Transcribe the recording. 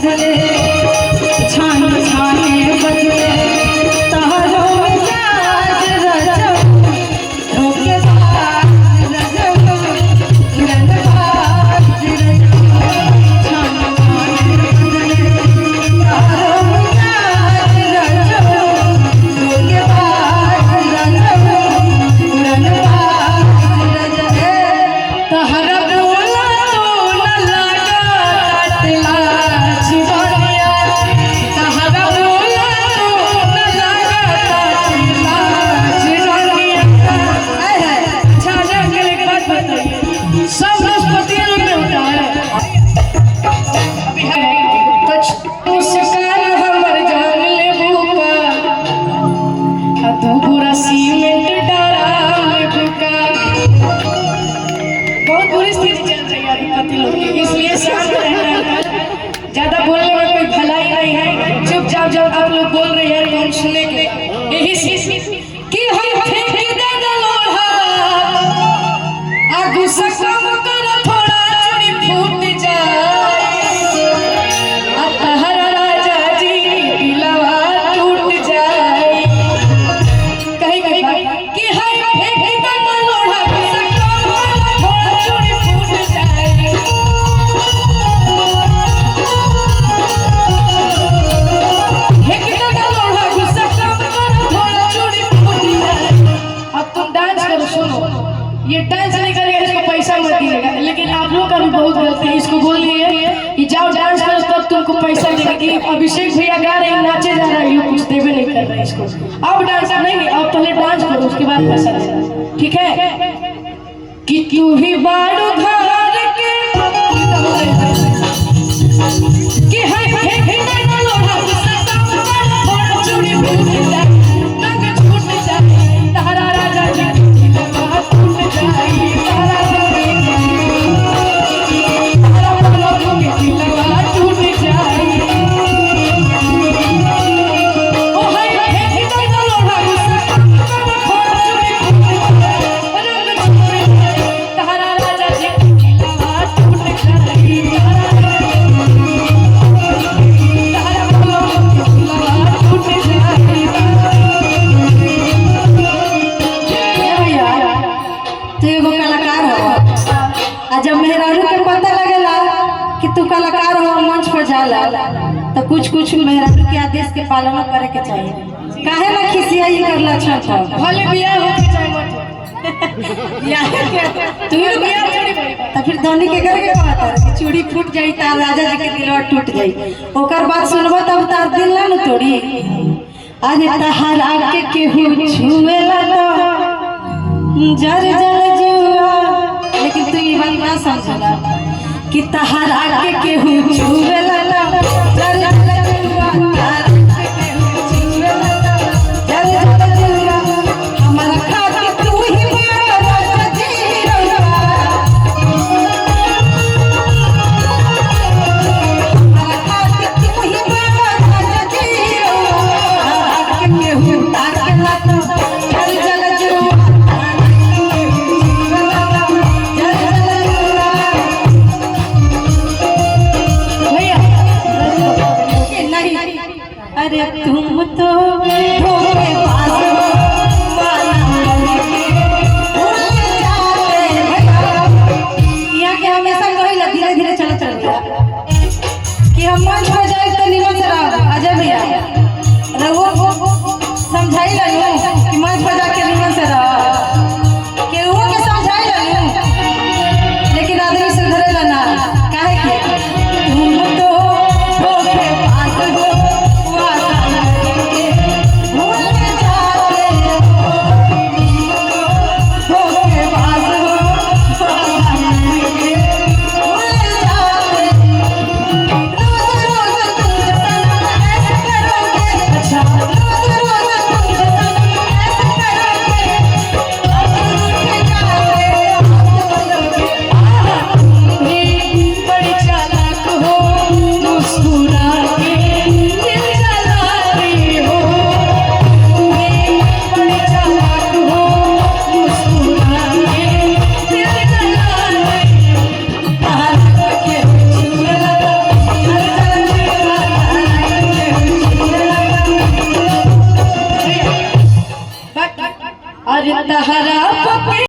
सजले छान छाने बजले तहरो मिजाज रजब धोखेबाज रजब रंगबाज रजब छान छाने बजले तहरो मिजाज रजब धोखेबाज रजब रंगबाज रजब तहरा ज्यादा बोलने में कोई भलाई नहीं है। चुपचाप जब आप लोग बोल रहे हैं तो हम सुनेंगे। यही कि हम फेंक दे लोहा आ गुस्सा कम कर थोड़ा चुड़ी फूट जाए आ तहरा राजा जी दिलवा टूट जाए। कहीं कहीं कि हम फेंक दे लोहा गुस्सा कम कर थोड़ा चुड़ी फूट जाए। ये डांस नहीं करेगा इसको पैसा मत दीजिएगा। लेकिन आप लोग का भी बहुत गलती है। इसको बोलिए कि जाओ डांस करो तब तुमको पैसा देगी। अभिषेक भैया गा रहे हैं नाचे जा रहे हैं कुछ देवे नहीं कर रहे इसको। अब डांस नहीं अब पहले डांस करो उसके बाद पैसा देना ठीक है। कि तू ही बाड़ू घर के कि है ना लोहा चूड़ी फूट जाए नंग छूट जाए तहरा राजा जी तो कुछ कुछ मेहरारू के आदेश के पालन करे के चाहिए। काहे ना खिसियाई करला अच्छा भले बियाह हो के चाहे मत बियाह के तू बियाह चोरी तो फिर धनी के घर के बात है कि चूड़ी फूट जाई तार राजा जी के दिलवा टूट जाई। ओकर बात सुनबो तब तार दिल ना न तोड़ी। अरे तहरा के केहू छुएला तो जर जल जुआ। लेकिन तू ये बात ना समझला कि तहरा के केहू छुएला तो जर जल जुआ तहरा के केहू छुएला तो जर जल जुआ। हमरा खातिर तू ही मेरा जीवा हमरा खातिर तू ही मेरा जीवा। के केहू ताकेला तो जर जल जुआ अरे तुम तो धोखेबाज हो यहाँ के हमेशा कहिला धीरे धीरे चल गया कि हम मंच पर जाए तो निमन से रहो। अजय भैया रघु समझाई लू कि मंच पर जाके निमन से रहो के समझाई लू। लेकिन आदमी से धरेला ना काहे के तुम तो धोखेबाज हो अरे तहरा पके